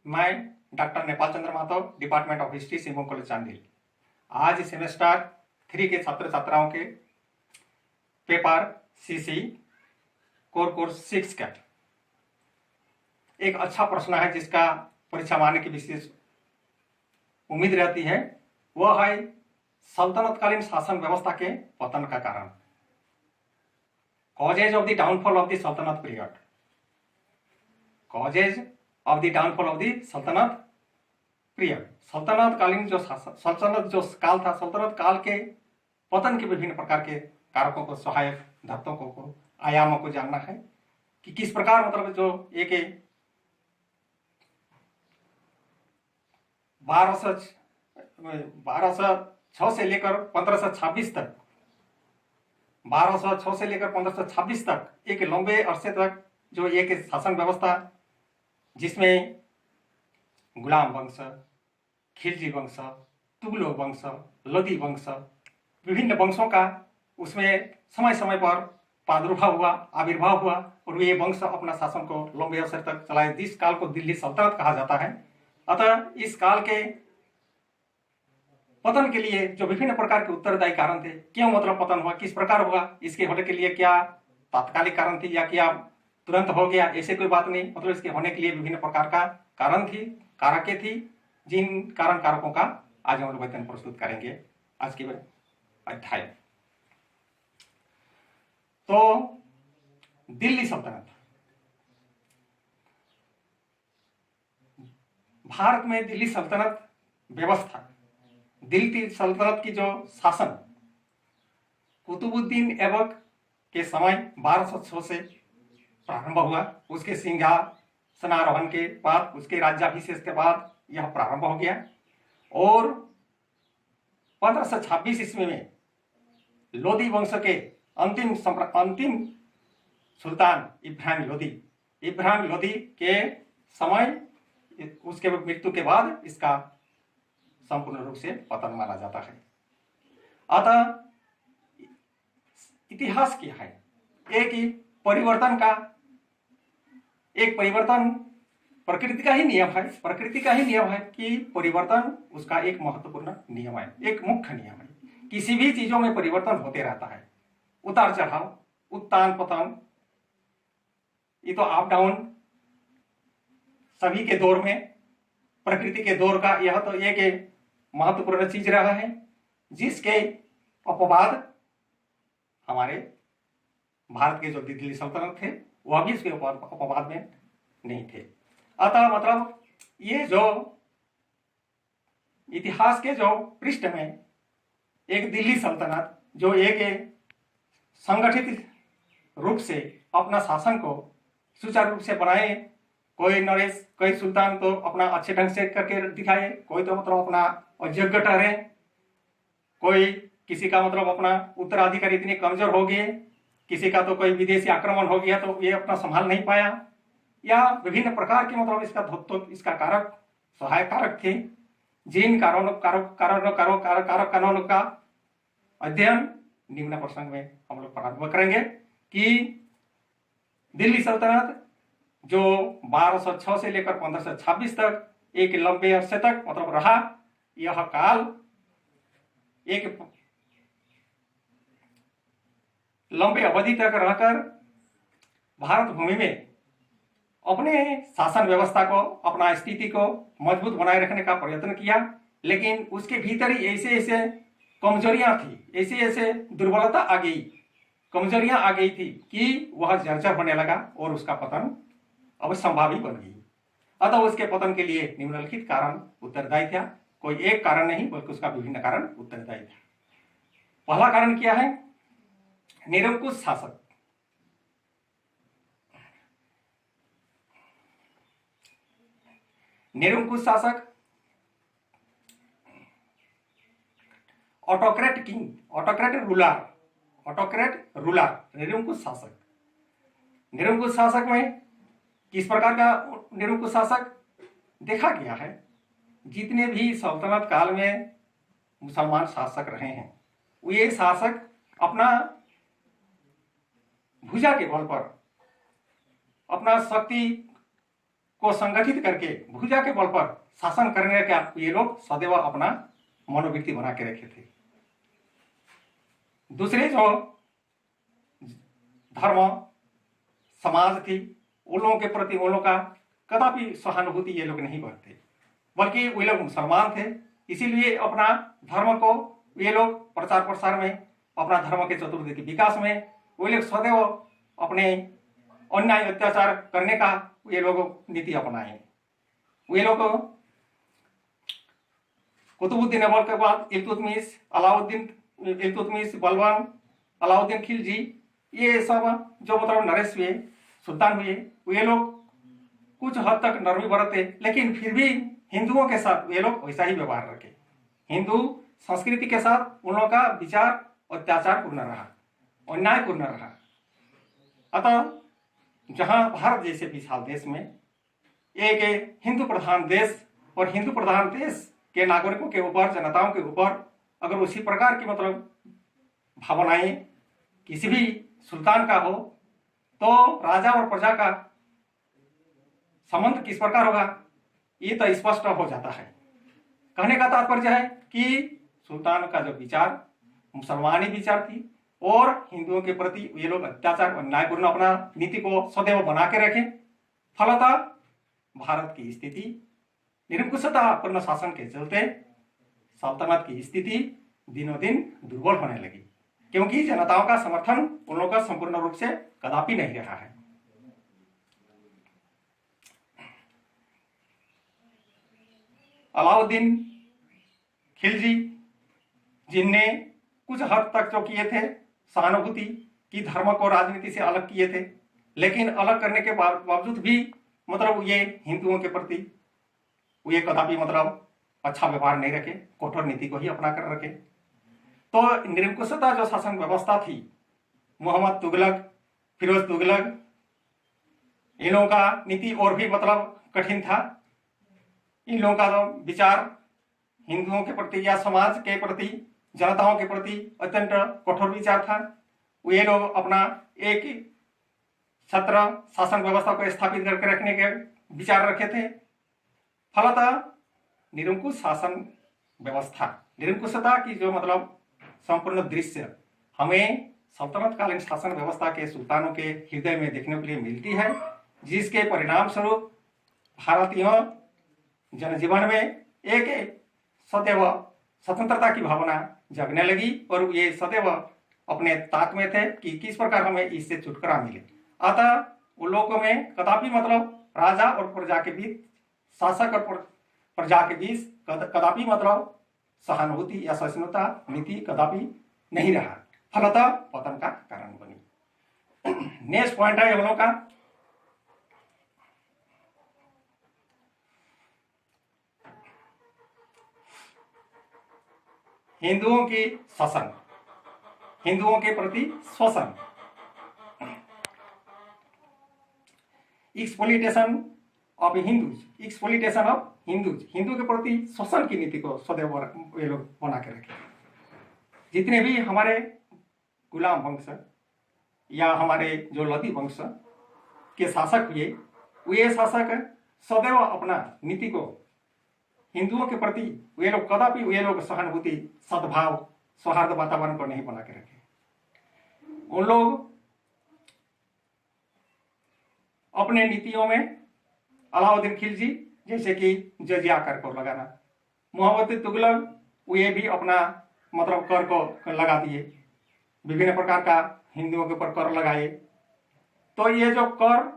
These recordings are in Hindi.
मैं doctor Nepal Chandra Mahato, department of history, Singhbhum college Chandil. आज सेमेस्टर 3 के छात्र छात्राओं के पेपर सीसी कोर्स 6 का एक अच्छा प्रश्न है जिसका परीक्षा में आने की विशेष उम्मीद रहती है। वह है सल्तनतकालीन शासन व्यवस्था के पतन का कारण, causes of the downfall of the saltanat period. Causes of the downfall of the saltanat period, सल्तनत कालीन जो सल्तनत जो काल था, सल्तनत काल के पतन के विभिन्न प्रकार के कारकों को, सहायक धर्तों को, आयामों को जानना है कि किस प्रकार मतलब जो एक 1206 से लेकर 1526 तक, 1206 से लेकर 1526 तक एक लंबे अरसे तक जो एक शासन व्यवस्था जिसमें गुलाम वंश, खिलजी वंश, तुगलक वंश, लोदी वंश, विभिन्न वंशों का उसमें समय समय पर प्रादुर्भाव हुआ, आविर्भाव हुआ और ये वंश अपना शासन को लंबे अवसर तक चलाए, जिस काल को दिल्ली सल्तनत कहा जाता है। अतः इस काल के पतन के लिए जो विभिन्न प्रकार के उत्तरदायी कारण थे, क्यों मतलब पतन हुआ, किस प्रकार हुआ, इसके होने के लिए क्या तात्कालिक कारण थी या क्या तुरंत हो गया, ऐसे कोई बात नहीं। मतलब इसके होने के लिए विभिन्न प्रकार का कारण थी, कारकें थी, जिन कारण कारकों का आज हम लोग प्रस्तुत करेंगे आज के अध्याय। तो दिल्ली सल्तनत, भारत में दिल्ली सल्तनत व्यवस्था, दिल्ली सल्तनत की जो शासन कुतुबुद्दीन ऐबक के समय 1206 से प्रारंभ हुआ। उसके सिंहासनारोहण के बाद, उसके राज्याभिषेक के बाद यह प्रारंभ हो गया और 1526 ईस्वी में लोदी वंश के अंतिम सुल्तान इब्राहिम लोदी के समय, उसके मृत्यु के बाद इसका संपूर्ण रूप से पतन माना जाता है। अतः इतिहास क्या है, एक परिवर्तन प्रकृति का ही नियम है। प्रकृति का ही नियम है कि परिवर्तन उसका एक महत्वपूर्ण नियम है, एक मुख्य नियम है। किसी भी चीजों में परिवर्तन होते रहता है, उतार चढ़ाव, उत्थान पतन, ये तो अप डाउन सभी के दौर में, प्रकृति के दौर का यह तो एक महत्वपूर्ण चीज रहा है, जिसके अपवाद हमारे भारत के जो दिल्ली सल्तनत थे वह भी इसके अपवाद में नहीं थे। अतः मतलब ये जो इतिहास के जो पृष्ठ में एक दिल्ली सल्तनत जो एक संगठित रूप से अपना शासन को सुचारू रूप से बनाए, कोई नरेश, कोई सुल्तान तो अपना अच्छे ढंग से करके दिखाए, कोई तो मतलब अपना अयोग्य ठहरे, कोई किसी का मतलब अपना उत्तराधिकारी इतने कमजोर हो गए, किसी का तो कोई विदेशी आक्रमण हो गया तो ये अपना संभाल नहीं पाया, या विभिन्न प्रकार के मतलब इसका कारक, सहायक कारक थे, जिन कारणों का अध्ययन निम्न प्रसंग में हम लोग प्रारंभ करेंगे कि दिल्ली सल्तनत जो 1206 से लेकर 1526 तक एक लंबे अरसे तक मतलब रहा, यह काल एक लंबे अवधि तक रहकर भारत भूमि में अपने शासन व्यवस्था को, अपना स्थिति को मजबूत बनाए रखने का प्रयत्न किया, लेकिन उसके भीतर ही ऐसे कमजोरियां थी, ऐसे दुर्बलता आ गई, कमजोरियां आ गई थी कि वह जर्जर होने लगा और उसका पतन अब संभावी बन गई। अतः उसके पतन के लिए निम्नलिखित कारण उत्तरदायी था, कोई एक कारण नहीं बल्कि उसका विभिन्न कारण उत्तरदायी था। पहला कारण क्या है, निरंकुश शासक। निरंकुश शासक, ऑटोक्रेट किंग, ऑटोक्रेट रूलर, निरंकुश शासक। निरंकुश शासक में किस प्रकार का निरंकुश शासक देखा गया है, जितने भी सल्तनत काल में मुसलमान शासक रहे हैं, ये शासक अपना भुजा के बल पर अपना शक्ति को संगठित करके भुजा के बल पर शासन करने का ये लोग सदैव अपना मनोवृत्ति बना के रखे थे। दूसरे जो धर्म समाज थी उन लोगों के प्रति उन लोगों का कदापि सहानुभूति ये लोग नहीं करते, बल्कि वे लोग मुसलमान थे, इसीलिए अपना धर्म को ये लोग प्रचार प्रसार में, अपना धर्म के चतुर्थ के विकास में वे लोग सदैव अपने अन्याय अत्याचार करने का ये लोग नीति अपनाए। वे लोग कुतुबुद्दीन ऐबक के बाद इल्तुतमिश, इल्तुतमिश, बलबन, अलाउद्दीन खिलजी, ये सब जो मतलब नरेश हुए, सुल्तान हुए, वे लोग कुछ हद तक नरमी बरते, लेकिन फिर भी हिंदुओं के साथ वे लोग वैसा ही व्यवहार रखे। हिंदू संस्कृति के साथ उन लोगों का विचार अत्याचार पूर्ण रहा, अन्याय पूर्ण रहा। अतः जहां भारत जैसे विशाल देश में एक हिंदू प्रधान देश और हिंदू प्रधान देश के नागरिकों के ऊपर, जनताओं के ऊपर अगर उसी प्रकार की मतलब भावनाएं किसी भी सुल्तान का हो तो राजा और प्रजा का संबंध किस प्रकार होगा, ये तो स्पष्ट हो जाता है। कहने का तात्पर्य है कि सुल्तान का जो विचार मुसलमानी विचार थी और हिंदुओं के प्रति ये लोग अत्याचार और न्यायपूर्ण अपना नीति को सदैव बना के रखे। फलतः भारत की स्थिति निरंकुशतापूर्ण शासन के चलते सल्तनत की स्थिति दिनों दिन दुर्बल होने लगी, क्योंकि जनताओं का समर्थन उन लोगों का संपूर्ण रूप से कदापि नहीं रहा है। अलाउद्दीन खिलजी जिनने कुछ हद तक जो किए थे सहानुभूति की, धर्म को राजनीति से अलग किए थे, लेकिन अलग करने के बावजूद भी मतलब ये हिंदुओं के प्रति ये कदापि मतलब अच्छा व्यवहार नहीं रखे, कठोर नीति को ही अपना कर रखे। तो निरंकुशता जो शासन व्यवस्था थी, मोहम्मद तुगलक, फिरोज तुगलक, इन लोगों का नीति और भी मतलब कठिन था। इन लोगों का जो विचार हिंदुओं के प्रति या समाज के प्रति, जनताओं के प्रति अत्यंत कठोर विचार था। ये लोग अपना एक छत्र शासन व्यवस्था को स्थापित करके रखने के विचार रखे थे। फलतः निरंकुश शासन व्यवस्था, निरंकुशता की जो मतलब संपूर्ण दृश्य हमें सल्तनत कालीन शासन व्यवस्था के सुल्तानों के हृदय में देखने के लिए मिलती है, जिसके परिणाम स्वरूप भारतीय जनजीवन में एक सदैव स्वतंत्रता की भावना जगने लगी और ये सदैव अपने ताक में थे कि किस प्रकार हमें इससे छुटकारा मिले। अतः उन लोगों में कदापि मतलब राजा और प्रजा के बीच, शासक और प्रजा के बीच कदापि मतलब सहानुभूति या सहिष्णुता नीति कदापि नहीं रहा, फलतः पतन का कारण बनी। नेक्स्ट पॉइंट है हम लोग का हिंदुओं की शासन, हिंदुओं के प्रति शोषण, exploitation of Hindus, exploitation of Hindus, Hindu के प्रति शोषण की नीति को सदैव ये लोग बना के रखे। जितने भी हमारे गुलाम वंश या हमारे जो लदी वंश के शासक हुए, वे शासक सदैव अपना नीति को हिंदुओं के प्रति वे लोग कदापि वे लोग सहानुभूति, सद्भाव, सौहार्द वातावरण को नहीं बना के रखे। उन लोग अपने नीतियों में अलाउद्दीन खिलजी जैसे कि जजिया कर को लगाना, मोहम्मद तुगलक वे भी अपना मतलब कर को लगा दिए, विभिन्न प्रकार का हिंदुओं के ऊपर कर लगाए। तो ये जो कर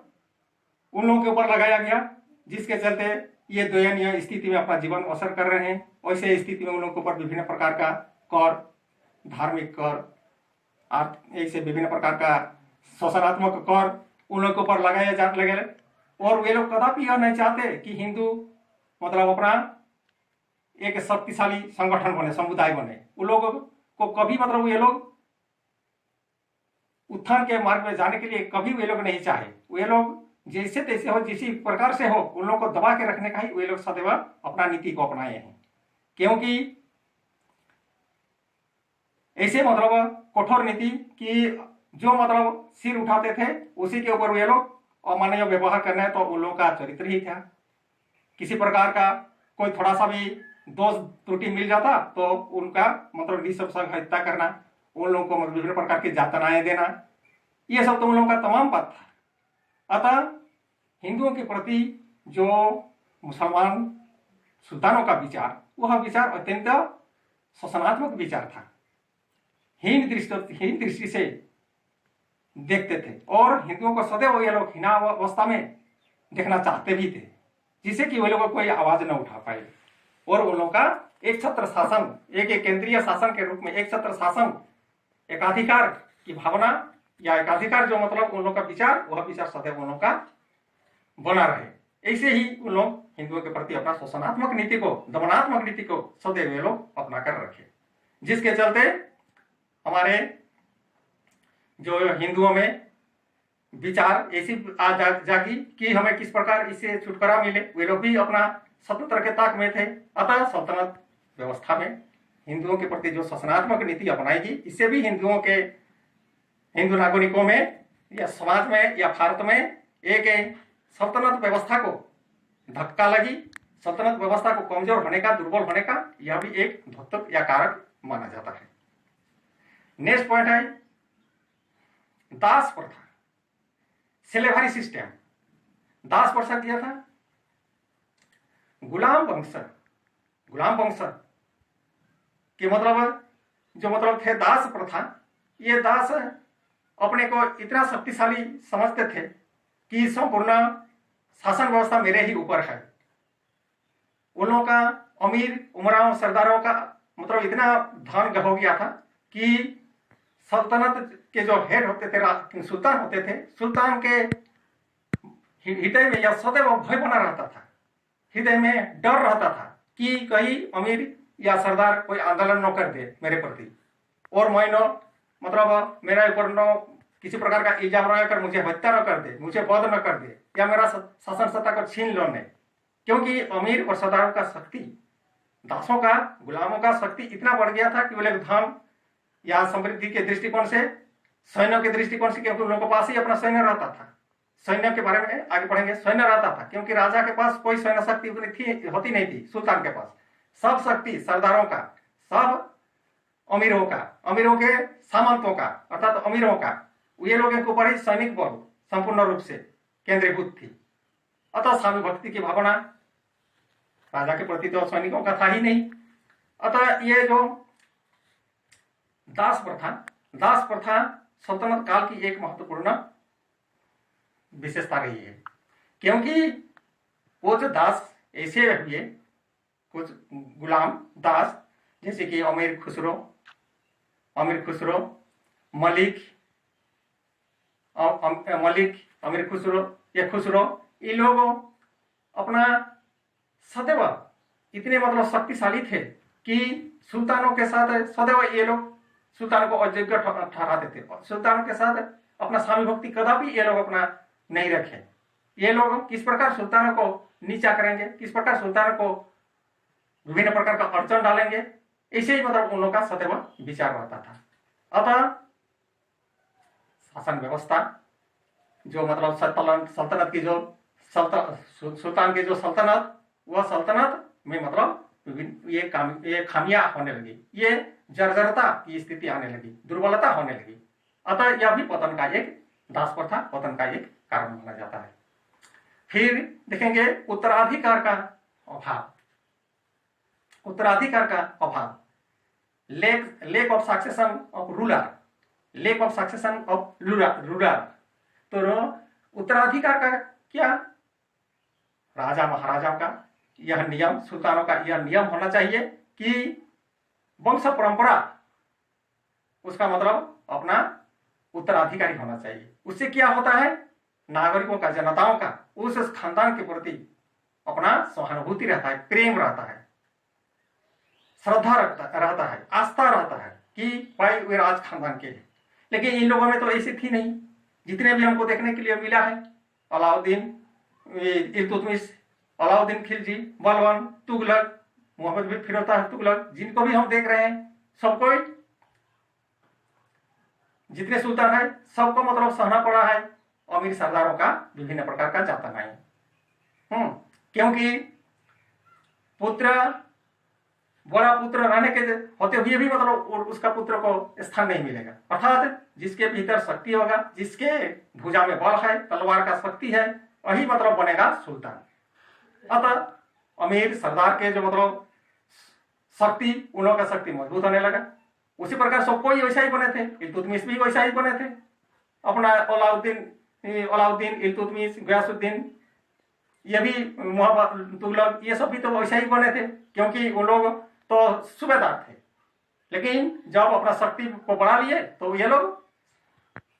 उन लोगों के ऊपर लगाया गया, जिसके चलते ये दयनीय स्थिति में अपना जीवन बसर कर रहे हैं। वैसे स्थिति में उन लोगों के ऊपर विभिन्न प्रकार का कर, धार्मिक कर, ऐसे विभिन्न प्रकार का शोषणात्मक कर उन लोगों के ऊपर लगाया जा लगे। और वे लोग कदापि यह नहीं चाहते कि हिंदू मतलब अपना एक शक्तिशाली संगठन बने, समुदाय बने। उन लोगों को कभी मतलब वे लोग उत्थान के मार्ग में जाने के लिए कभी वे लोग नहीं चाहे। वे लोग जैसे तैसे हो, जिस प्रकार से हो, उन लोगों को दबा के रखने का ही वे लोग सदैव अपना नीति को अपनाए हैं। क्योंकि ऐसे मतलब कठोर नीति की जो मतलब सिर उठाते थे उसी के ऊपर वे लोग अमानवीय व्यवहार करना है तो उन लोगों का चरित्र ही था। किसी प्रकार का कोई थोड़ा सा भी दोष त्रुटि मिल जाता तो उनका मतलब निःशब्द हत्या करना, उन लोगों को विभिन्न प्रकार की यातनाएं देना, ये सब तो उन लोगों का तमाम बात था। अतः हिंदुओं के प्रति जो मुसलमान सुल्तानों का विचार, वह विचार अत्यंत शोषणात्मक विचार था, हीन दृष्टि से देखते थे और हिंदुओं को सदैव ये लोग हीना अवस्था में देखना चाहते भी थे, जिससे कि वे लोग कोई आवाज न उठा पाए और उन लोगों का एक छत्र शासन, एक केंद्रीय शासन के रूप में एक छत्र शासन, एकाधिकार की भावना या एकाधिकार जो मतलब उन लोगों का विचार, वह विचार सदैव उन लोगों का बना रहे। ऐसे ही उन लोग हिंदुओं के प्रति अपना शोषणात्मक नीति को, दमनात्मक नीति को सदैव ये लोग अपना कर रखे, जिसके चलते हमारे जो हिंदुओं में विचार ऐसी जागी कि हमें किस प्रकार इससे छुटकारा मिले। वे लोग भी अपना स्वतंत्र के ताक में थे। अतः सल्तनत व्यवस्था में हिंदुओं के प्रति जो शासनात्मक नीति अपनाएगी, इससे भी हिंदू नागरिकों में या समाज में या भारत में एक सल्तनत व्यवस्था को धक्का लगी, सल्तनत व्यवस्था को कमजोर होने का, दुर्बल होने का यह भी एक द्योतक या कारक माना जाता है। नेक्स्ट पॉइंट है दास प्रथा, स्लेवरी सिस्टम। दास प्रथा क्या था? गुलाम वंश के मतलब जो मतलब थे दास प्रथा। ये दास अपने को इतना शक्तिशाली समझते थे कि संपूर्ण शासन व्यवस्था मेरे ही ऊपर है। उन लोगों का अमीर उमराव सरदारों का मतलब इतना धन हो गया था कि सल्तनत के जो हेड होते थे, सुल्तान होते थे, सुल्तान के हृदय में या सदैव भय बना रहता था, हृदय में डर रहता था कि कहीं अमीर या सरदार कोई आंदोलन न कर दे मेरे प्रति और मैं न मतलब मेरा ऊपर न किसी प्रकार का इल्जाम लगाकर मुझे हत्या न कर दे, मुझे वध न कर दे या मेरा शासन सत्ता को छीन लो नहीं। क्योंकि अमीर और सरदारों का शक्ति, दासों का, गुलामों का शक्ति इतना बढ़ गया था कि वे लोग धन या समृद्धि के दृष्टिकोण से, सैन्य के दृष्टिकोण से, क्योंकि उन लोगों के पास ही अपना सैन्य रहता था। सैन्य के बारे में आगे पढ़ेंगे। सैन्य रहता था क्योंकि राजा के पास कोई सैन्य शक्ति होती नहीं थी। सुल्तान के पास सब शक्ति सरदारों का, सब अमीरों के सामंतों का अर्थात अमीरों का, ये लोगों के ऊपर ही सैनिक बल संपूर्ण रूप से केंद्रीभूत थी। अतः स्वामी भक्ति की भावना राजा के प्रति तो सैनिकों का था ही नहीं। अतः ये जो दास प्रथा सल्तनत काल की एक महत्वपूर्ण विशेषता रही है, क्योंकि वो जो दास ऐसे हुए, कुछ गुलाम दास जैसे कि अमीर खुसरो, अमीर खुसरो, ये खुसरो, ये लोग अपना सदैव इतने मतलब शक्तिशाली थे कि सुल्तानों के साथ सदैव ये लोग सुल्तानों को अयोग्य ठहराते थे। सुल्तानों के साथ अपना स्वामी भक्ति कदापि ये लोग अपना नहीं रखे। ये लोग किस प्रकार सुल्तानों को नीचा करेंगे, किस प्रकार सुल्तानों को विभिन्न प्रकार का अड़चन डालेंगे, ऐसे ही मतलब उन लोगों का सदैव विचार रहता था। अतः शासन व्यवस्था जो मतलब सल्तनत की जो सुल्तान की जो सल्तनत, वह सल्तनत में मतलब ये खामियां होने लगी, ये जर्जरता की स्थिति आने लगी, दुर्बलता होने लगी। अतः यह भी पतन का एक, दास प्रथा पतन का एक कारण माना जाता है। फिर देखेंगे उत्तराधिकार का अभाव, lake of succession of ruler. तो उत्तराधिकार का क्या, राजा महाराजाओं का यह नियम, सुल्तानों का यह नियम होना चाहिए कि वंश परंपरा उसका मतलब अपना उत्तराधिकारी होना चाहिए। उससे क्या होता है, नागरिकों का, जनताओं का उस खानदान के प्रति अपना सहानुभूति रहता है, प्रेम रहता है, श्रद्धा रहता है, आस्था रहता है कि भाई वे राज खानदान के हैं। लेकिन इन लोगों में तो ऐसी थी नहीं। जितने भी हमको देखने के लिए मिला है, अलाउद्दीन, इल्तुतमिश, अलाउद्दीन खिलजी, बलबन, तुगलक, मोहम्मद बिन फिरोजशाह तुगलक, जिनको भी हम देख रहे हैं, सबको, जितने सुल्तान है सबको मतलब सहना पड़ा है अमीर सरदारों का विभिन्न प्रकार का जाता नहीं। क्योंकि पुत्र, बड़ा पुत्र रहने के होते हुए भी मतलब उसका पुत्र को स्थान नहीं मिलेगा। अर्थात जिसके भीतर शक्ति होगा, जिसके भुजा में बल है, तलवार का शक्ति है, वही मतलब बनेगा सुल्तान। अतः अमीर सरदार के जो मतलब शक्ति, उन लोगों का शक्ति मजबूत होने लगा। उसी प्रकार सब कोई वैसा ही बने थे, इल्तुतमिश भी वैसा ही बने थे। अपना अलाउद्दीन, इल्तुतमिश, गयासुद्दीन, ये भी मोहम्मद तुगलक, ये सब भी तो वैसा ही बने थे, क्योंकि वो लोग तो सूबेदार थे। लेकिन जब अपना शक्ति को बढ़ा लिए तो ये लोग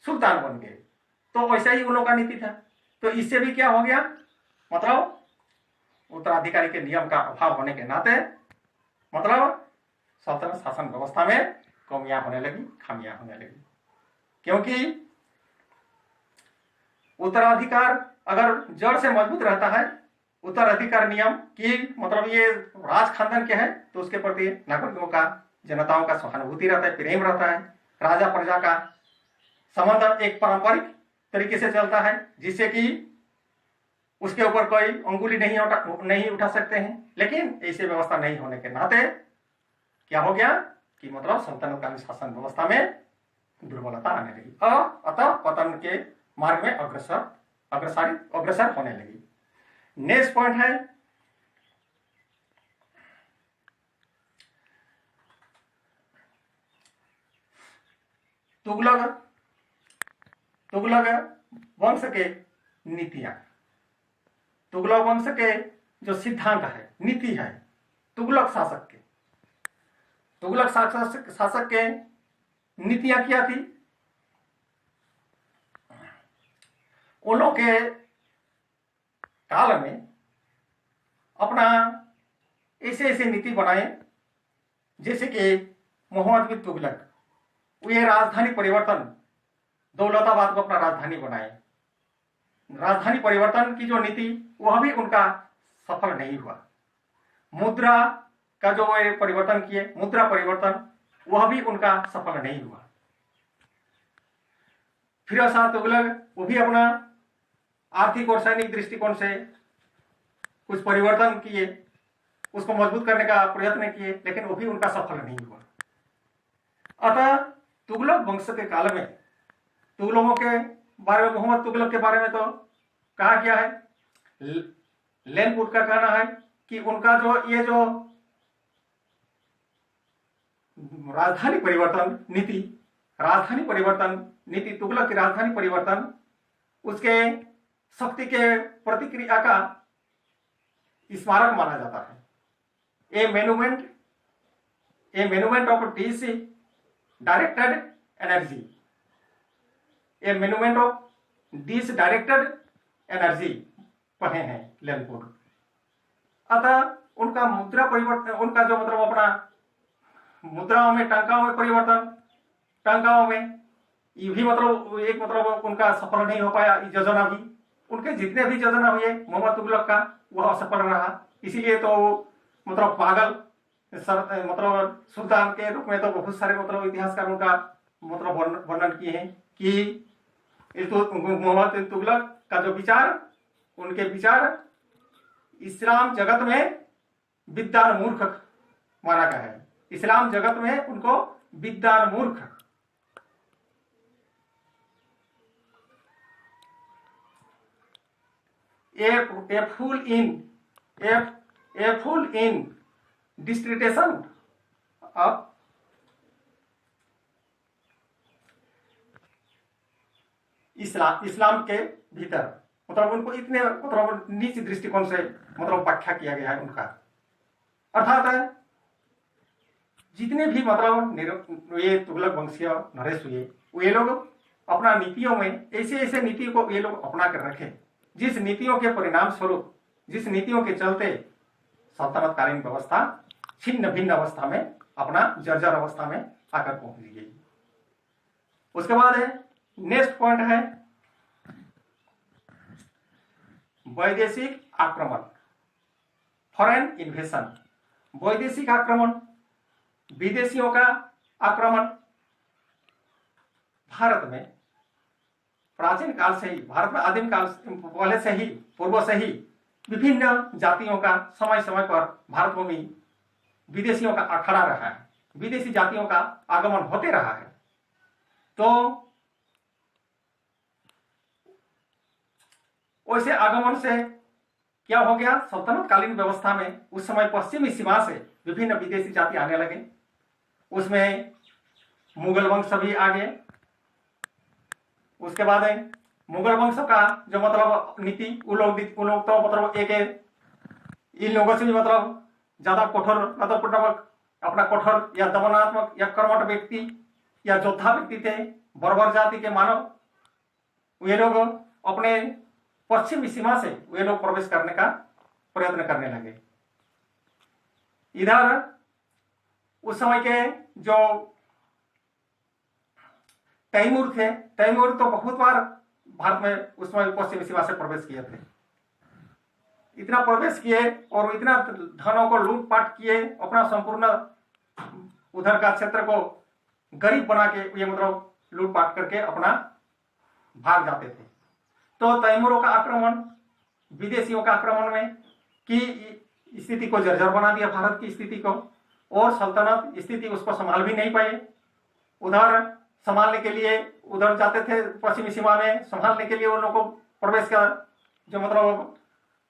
सुल्तान बन गए। तो वैसा ही उन लोगों का नीति था। तो इससे भी क्या हो गया, मतलब उत्तराधिकारी के नियम का अभाव होने के नाते मतलब सल्तनत शासन व्यवस्था में कमियां होने लगी, खामियां होने लगी। क्योंकि उत्तराधिकार अगर जड़ से मजबूत रहता है, उत्तराधिकार नियम की मतलब ये राज खानदान के है, तो उसके प्रति नागरिकों का, जनताओं का सहानुभूति रहता है, प्रेम रहता है। राजा प्रजा का संबंध एक पारंपरिक तरीके से चलता है, जिससे कि उसके ऊपर कोई अंगुली नहीं उठा सकते हैं। लेकिन ऐसी व्यवस्था नहीं होने के नाते क्या हो गया कि मतलब सल्तनतकालीन शासन व्यवस्था में दुर्बलता आने लगी, अतः पतन के मार्ग में अग्रसर होने लगी। नेक्स्ट पॉइंट है तुगलक वंश के नीतियां। तुगलक वंश के जो सिद्धांत है, नीति है तुगलक शासक के नीतियां क्या थी? उन लोगों के काल में अपना ऐसे नीति बनाए, जैसे कि मोहम्मद बिन तुगलक, ये राजधानी परिवर्तन, दौलताबाद को अपना राजधानी बनाए। राजधानी परिवर्तन की जो नीति, वह भी उनका सफल नहीं हुआ। मुद्रा का जो परिवर्तन किए, मुद्रा परिवर्तन, वह भी उनका सफल नहीं हुआ। फिर शाह तुगलक वो भी अपना आर्थिक और सैनिक दृष्टिकोण से कुछ परिवर्तन किए, उसको मजबूत करने का प्रयत्न किए, लेकिन वो भी उनका सफल नहीं हुआ। अतः तुगलक वंश के काल में तुगलकों के बारे में, मोहम्मद तुगलक के बारे में तो कहा गया है, लेनपुट का कहना है कि उनका ये जो राजधानी परिवर्तन नीति, तुगलक की राजधानी परिवर्तन, उसके शक्ति के प्रतिक्रिया का स्मारक माना जाता है। ए मेन्यूमेंट ऑफ डिस डायरेक्टेड एनर्जी पढ़े हैं लेनपुट। अतः उनका मुद्रा परिवर्तन, उनका जो मतलब अपना मुद्राओं में, टंकाओं में परिवर्तन, टंकाओं में ये भी मतलब एक मतलब उनका सफल नहीं हो पाया। योजना भी, उनके जितने भी योजना हुए मोहम्मद तुगलक का, वह असफल रहा। इसीलिए तो मतलब पागल मतलब सुल्तान के रूप में तो बहुत सारे मतलब इतिहासकारों का मतलब वर्णन किए हैं कि मोहम्मद तुगलक का जो विचार, उनके विचार इस्लाम जगत में विद्वान मूर्ख माना गया है। इस्लाम जगत में उनको विद्वान मूर्ख, a fool in dissertation of इस्लाम के भीतर मतलब उनको इतने मतलब नीच दृष्टिकोण से मतलब व्याख्या किया गया है उनका। अर्थात जितने भी मतलब ये तुगलक वंशीय नरेश हुए, ये लोग अपना नीतियों में ऐसे नीति को ये लोग अपना कर रखे, जिस नीतियों के परिणाम स्वरूप, जिस नीतियों के चलते सल्तनतकालीन व्यवस्था छिन्न भिन्न अवस्था में, अपना जर्जर अवस्था में आकर पहुंच गई। उसके बाद है नेक्स्ट पॉइंट है वैदेशिक आक्रमण, फॉरेन इन्वेशन। वैदेशिक आक्रमण, विदेशियों का आक्रमण। भारत में प्राचीन काल से ही, भारत में आदिम काल पहले से ही, पूर्व से ही विभिन्न जातियों का समय समय पर भारत भूमि विदेशियों का अखाड़ा रहा है, विदेशी जातियों का आगमन होते रहा है। तो वैसे आगमन से क्या हो गया, सल्तनत कालीन व्यवस्था में उस समय पश्चिमी सीमा से विभिन्न विदेशी जाति आने लगे। उसमें मुगल वंश भी आ गए। उसके बाद मुगल वंश का जो मतलब नीति, वो लोग तो मतलब एक इन लोगों से भी मतलब ज्यादा कठोर, मतलब अपना कठोर या दमनात्मक या कर्मठ व्यक्ति या योद्धा व्यक्ति थे, बर्बर जाति के मानव। वे लोग अपने पश्चिमी सीमा से वे लोग प्रवेश करने का प्रयत्न करने लगे। इधर उस समय के जो तैमूर थे, तैमूर तो बहुत बार भारत में उस समय पश्चिमी सीमा से प्रवेश किए थे। इतना प्रवेश किए और इतना धनों को लूटपाट किए, अपना संपूर्ण उधर का क्षेत्र को गरीब बना के ये मतलब लूटपाट करके अपना भाग जाते थे। तो तैमूरों का आक्रमण, विदेशियों का आक्रमण में की स्थिति को जर्जर बना दिया, भारत की स्थिति को, और सल्तनत स्थिति उसको संभाल भी नहीं पाए। उधर संभालने के लिए उधर जाते थे, पश्चिमी सीमा में संभालने के लिए उन लोगों को प्रवेश का जो मतलब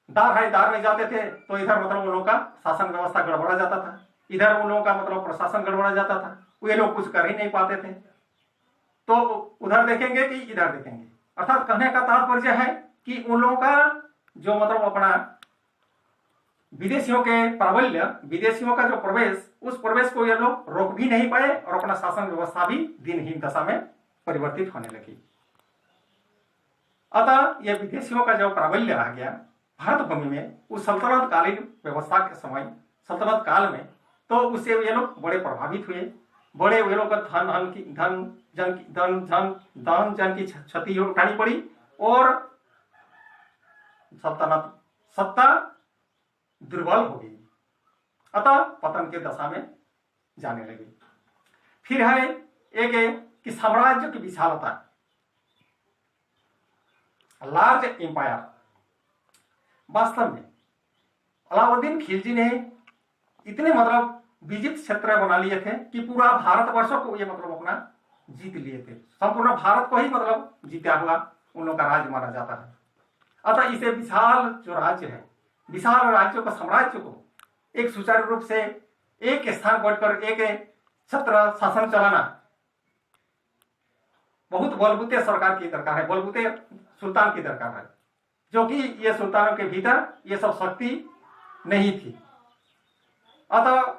दार है, दार में जाते थे तो इधर मतलब उन लोगों का शासन व्यवस्था गड़बड़ा जाता था, इधर उन लोगों का मतलब प्रशासन गड़बड़ा जाता था, वे लोग कुछ कर ही नहीं पाते थे। तो उधर देखेंगे कि इधर देखेंगे। अर्थात कहने का तात्पर्य है कि उन लोगों का जो मतलब अपना विदेशियों के प्राबल्य, विदेशियों का जो प्रवेश, उस प्रवेश को ये लोग रोक भी नहीं पाए और अपना शासन व्यवस्था भी दिनहीन दशा में परिवर्तित होने लगी। अतः यह विदेशियों का जो प्राबल्य आ गया भारत भूमि में उस सल्तनत कालीन व्यवस्था के समय, सल्तनत काल में, तो उससे ये लोग बड़े प्रभावित हुए। बड़े वे लोग धन जन की क्षति उठानी पड़ी और सल्तनत सत्ता दुर्बल हो गई, अतः पतन के दशा में जाने लगी। फिर है एक कि साम्राज्य की विशालता, लार्ज एम्पायर। वास्तव में अलाउद्दीन खिलजी ने इतने मतलब विजित क्षेत्र बना लिए थे कि पूरा भारतवर्ष को ये मतलब अपना जीत लिए थे, संपूर्ण भारत को ही मतलब जीता हुआ उन लोगों का राज्य माना जाता है। अतः इसे विशाल जो राज्य है, विशाल राज्यों का साम्राज्य को एक सुचारू रूप से एक स्थान बैठकर एक छत्र शासन चलाना बहुत बलबूते सरकार की दरकार है, बलबूते सुल्तान की दरकार है, जो कि ये सुल्तानों के भीतर ये सब शक्ति नहीं थी। अतः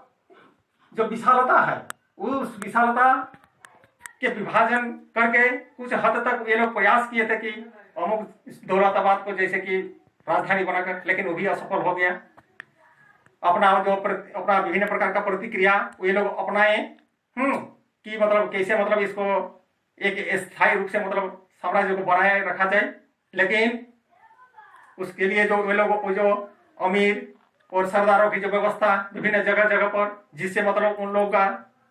जो विशालता है, उस विशालता के विभाजन करके कुछ हद तक ये लोग प्रयास किए थे कि अमुक दौलताबाद को जैसे कि राजधानी बनाकर, लेकिन वो भी असफल हो गया। अपना विभिन्न प्रकार का प्रतिक्रिया ये लोग अपनाए कि मतलब कैसे मतलब इसको एक स्थायी रूप से मतलब साम्राज्य को बनाए रखा जाए। लेकिन उसके लिए जो वे लोग जो अमीर और सरदारों की जो व्यवस्था विभिन्न जगह जगह पर, जिससे मतलब उन लोगों का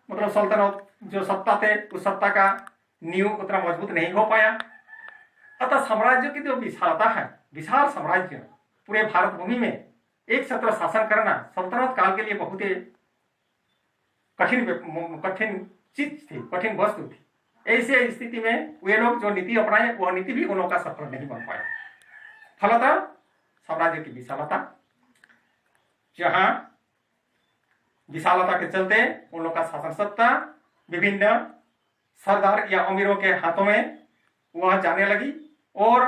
मतलब सल्तनत जो सत्ता थे उस सत्ता का नींव उतना मजबूत नहीं हो पाया। अतः साम्राज्य की जो विशालता है, विशाल साम्राज्य पूरे भारत भूमि में एक छत्र शासन करना सल्तनत काल के लिए बहुत ही कठिन चीज थी, कठिन वस्तु थी। ऐसे स्थिति में वे लोग जो नीति अपनाए वह नीति भी उन लोगों का सफल नहीं बन पाया। फलतः साम्राज्य की विशालता, जहां विशालता के चलते उन लोगों का शासन सत्ता विभिन्न सरदार या अमीरों के हाथों में वह जाने लगी और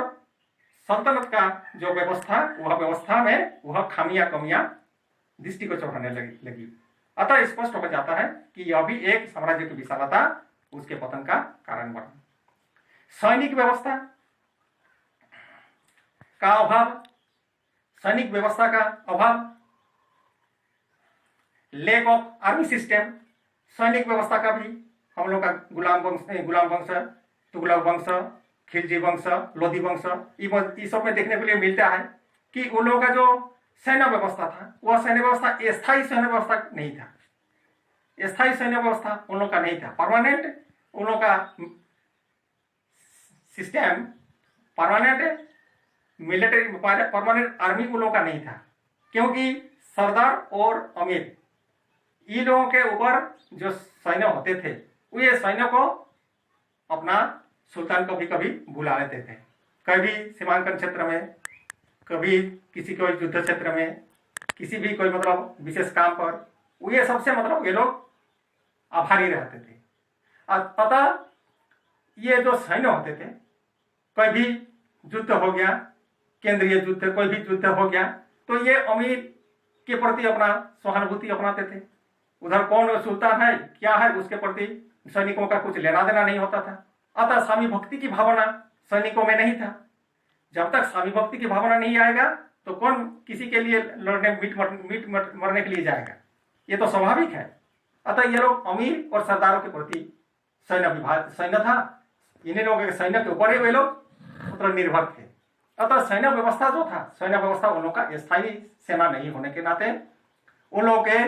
सल्तनत का जो व्यवस्था, वह व्यवस्था में वह खामियां कमियां दृष्टि को चढ़ाने लगी। अतः स्पष्ट हो जाता है कि यह भी एक साम्राज्य की विशालता उसके पतन का कारण बना। सैनिक व्यवस्था का अभाव, सैनिक व्यवस्था का अभाव, लैक ऑफ आर्मी सिस्टम, सैनिक व्यवस्था का भी हम लोग का गुलाम वंश, तुगलक वंश, खिलजी वंश, लोधी वंश, ये सब में देखने के लिए मिलता है कि उन लोगों का जो सैन्य व्यवस्था था वह सैन्य व्यवस्था स्थायी सैन्य व्यवस्था नहीं था। स्थायी सैन्य व्यवस्था उन लोगों का नहीं था, परमानेंट उन लोगों का system permanent military permanent army उन लोगों का नहीं था, क्योंकि सरदार और अमीर इन लोगों के ऊपर जो सैन्य होते थे वो ये सैन्य को अपना सुल्तान को भी कभी बुला लेते थे, कभी सीमांकन क्षेत्र में, कभी किसी कोई युद्ध क्षेत्र में, किसी भी कोई मतलब विशेष काम पर, वो ये सबसे मतलब ये लोग आभारी रहते थे। अतः ये जो सैन्य होते थे, कोई भी युद्ध हो गया, केंद्रीय युद्ध, कोई भी युद्ध हो गया, तो ये अमीर के प्रति अपना सहानुभूति अपनाते थे। उधर कौन सुल्तान है क्या है उसके प्रति सैनिकों का कुछ लेना देना नहीं होता था। अतः स्वामी भक्ति की भावना सैनिकों में नहीं था। जब तक स्वामी भक्ति की भावना नहीं आएगा तो कौन किसी के लिए लड़ने मरने के लिए जाएगा, ये तो स्वाभाविक है। अतः ये लोग अमीर और सरदारों के प्रति सैन्य था, इन्हीं लोगों के सैन्य के ऊपर ही वे लोग मतलब निर्भर थे। अतः सैन्य व्यवस्था जो था, सैन्य व्यवस्था उन लोगों का स्थायी सेना नहीं होने के नाते उन लोगों के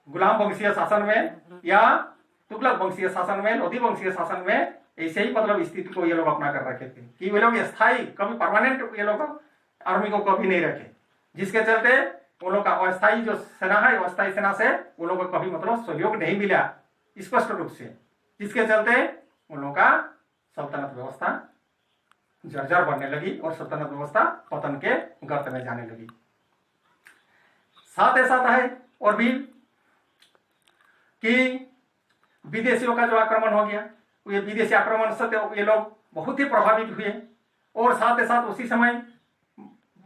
गुलाम वंशीय शासन में या तुगलक वंशीय शासन में, लोधी वंशीय शासन में ऐसे ही मतलब स्थिति को ये लोग अपना कर रखे थे कि वे लोग स्थायी, कभी परमानेंट ये लोग आर्मी को कभी नहीं रखे, जिसके चलते उन लोग का अस्थायी जो सेना है, अस्थायी सेना से उन लोगों को कभी मतलब सहयोग नहीं मिला स्पष्ट रूप से, जिसके चलते उन लोगों का सल्तनत व्यवस्था जर्जर बनने लगी और सल्तनत व्यवस्था पतन के गर्त में जाने लगी। साथ ही साथ है और भी कि विदेशियों का जो आक्रमण हो गया, ये विदेशी आक्रमण से ये लोग बहुत ही प्रभावित हुए। और साथ ही साथ उसी समय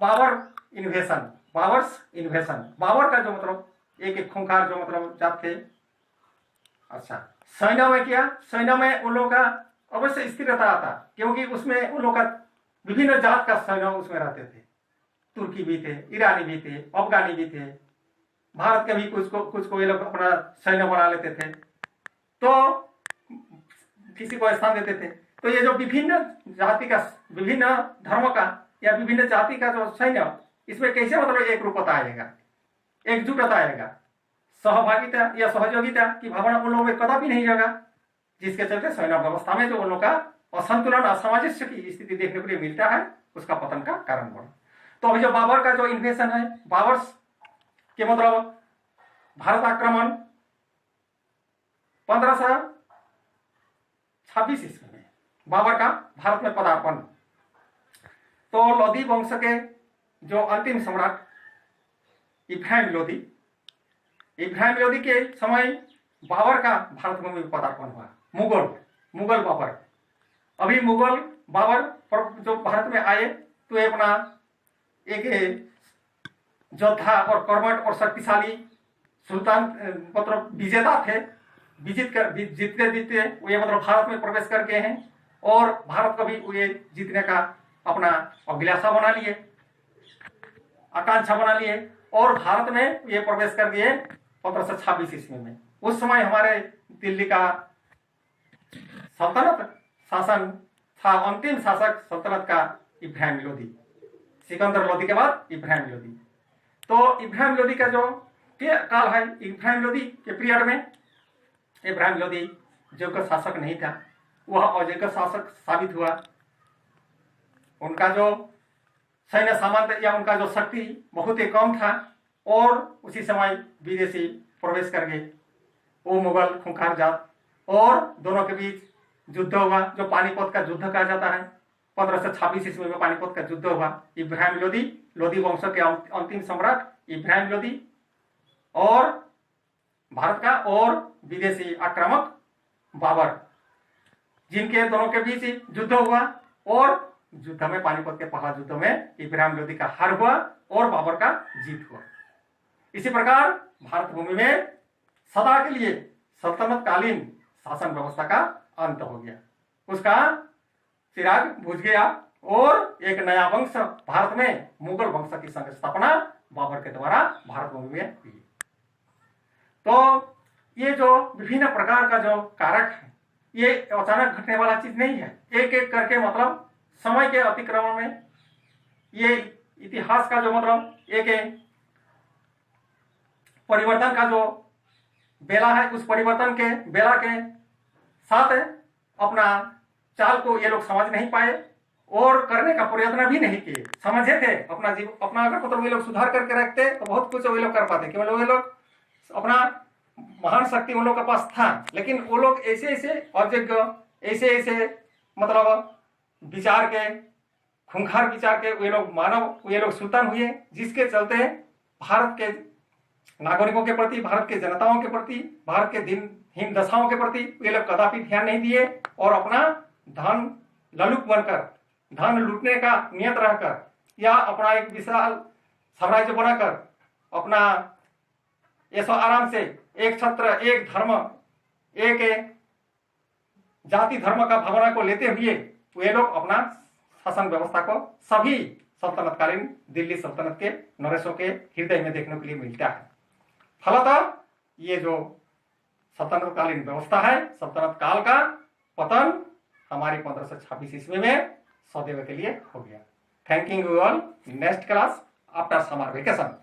बाबर्स इन्वेशन, बाबर का जो मतलब एक खूंखार जो मतलब जात थे। अच्छा, सैन्य में क्या, सैन्य में उन लोगों का अवश्य स्थिरता आता, क्योंकि उसमें उन लोगों का विभिन्न जात का सैन्य उसमें रहते थे। तुर्की भी थे, ईरानी भी थे, अफगानी भी थे, भारत के भी कुछ को ये लोग अपना सैन्य बना लेते थे, तो किसी को स्थान देते थे। तो ये जो विभिन्न जाति का, विभिन्न धर्म का या विभिन्न जाति का जो सैन्य, इसमें कैसे मतलब एक रूपता आएगा, एकजुटता आएगा, सहभागिता या सहयोगिता की भावना उन लोगों में कदापि नहीं जगा, जिसके चलते सैन्य व्यवस्था में जो उन लोगों का असंतुलन, असामंजस्य की स्थिति देखने को मिलता है, उसका पतन का कारण बना। तो अभी जो बाबर का जो इन्वेशन है, बाबर के मतलब भारत आक्रमण 1526 ईस्वी में बाबर का भारत में पदार्पण, तो लोधी वंश के जो अंतिम सम्राट इब्राहिम लोधी के समय बाबर का भारत भूमि में पदार्पण हुआ। मुगल बाबर, अभी मुगल बाबर जो भारत में आए तो ये अपना एक योद्धा और कर्मठ और शक्तिशाली सुल्तान मतलब विजेता थे। जीतते वो ये मतलब भारत में प्रवेश करके हैं और भारत को भी ये जीतने का अपना अभिलाषा बना लिए, आकांक्षा बना लिए और भारत में ये प्रवेश कर दिए 1526 ईस्वी में। उस समय हमारे दिल्ली का सल्तनत शासन था, अंतिम शासक सल्तनत का इब्राहिम लोधी, सिकंदर लोधी के बाद इब्राहिम लोधी। तो इब्राहिम लोधी का जो काल है, इब्राहिम लोधी के पीरियड में इब्राहिम लोधी जो का शासक नहीं था, वह अजय शासक साबित हुआ। उनका जो सैन्य सामंत या उनका जो शक्ति बहुत ही कम था और उसी समय विदेशी प्रवेश कर गए, वो मुगल खूंखार जात, और दोनों के बीच युद्ध हुआ जो पानीपत का युद्ध कहा जाता है। 1526 ईस्वी में पानीपत का युद्ध हुआ। इब्राहिम लोधी वंश के अंतिम सम्राट इब्राहिम लोधी और भारत का और विदेशी आक्रामक बाबर, जिनके दोनों के बीच युद्ध हुआ और युद्ध में, पानीपत के पहला युद्ध में इब्राहिम लोधी का हार हुआ और बाबर का जीत हुआ। इसी प्रकार भारत भूमि में सदा के लिए सल्तनत कालीन शासन व्यवस्था का अंत हो गया, उसका चिराग बुझ गया और एक नया वंश भारत में मुगल वंश की स्थापना बाबर के द्वारा भारत भूमि में हुई। तो ये जो विभिन्न प्रकार का जो कारक है, ये अचानक घटने वाला चीज नहीं है। एक एक करके मतलब समय के अतिक्रमण में ये इतिहास का जो मतलब एक परिवर्तन का जो बेला है, उस परिवर्तन के बेला के साथ अपना चाल को ये लोग समझ नहीं पाए और करने का प्रयत्न भी नहीं किए। समझे थे अपना अपना अगर तो वे लोग सुधार करके रखते तो बहुत कुछ वे लोग कर पाते, केवल वे लोग अपना महान शक्ति उन लोग के पास था, लेकिन वो लोग ऐसे ऐसे अयोग्य, ऐसे ऐसे मतलब विचार के, खूंखार विचार के वे लोग मानव, वे लोग सुतन हुए, जिसके चलते भारत के नागरिकों के प्रति, भारत के जनताओं के प्रति, भारत के हीन दशाओं के प्रति वे लोग कदापि ध्यान नहीं दिए और अपना धन ललुक बनकर, धन लूटने का नियत रहकर या अपना एक विशाल साम्राज्य बनाकर अपना ऐसा आराम से एक छत्र, एक धर्म, एक जाति धर्म का भावना को लेते हुए वे लोग अपना शासन व्यवस्था को सभी सल्तनतकालीन दिल्ली सल्तनत के नरेशों के हृदय में देखने के लिए मिलता है। फलतः ये जो सल्तनतकालीन व्यवस्था है, सल्तनत काल का पतन हमारी 1526 ईस्वी में सदैव के लिए हो गया। Thank you all. Next class after summer vacation.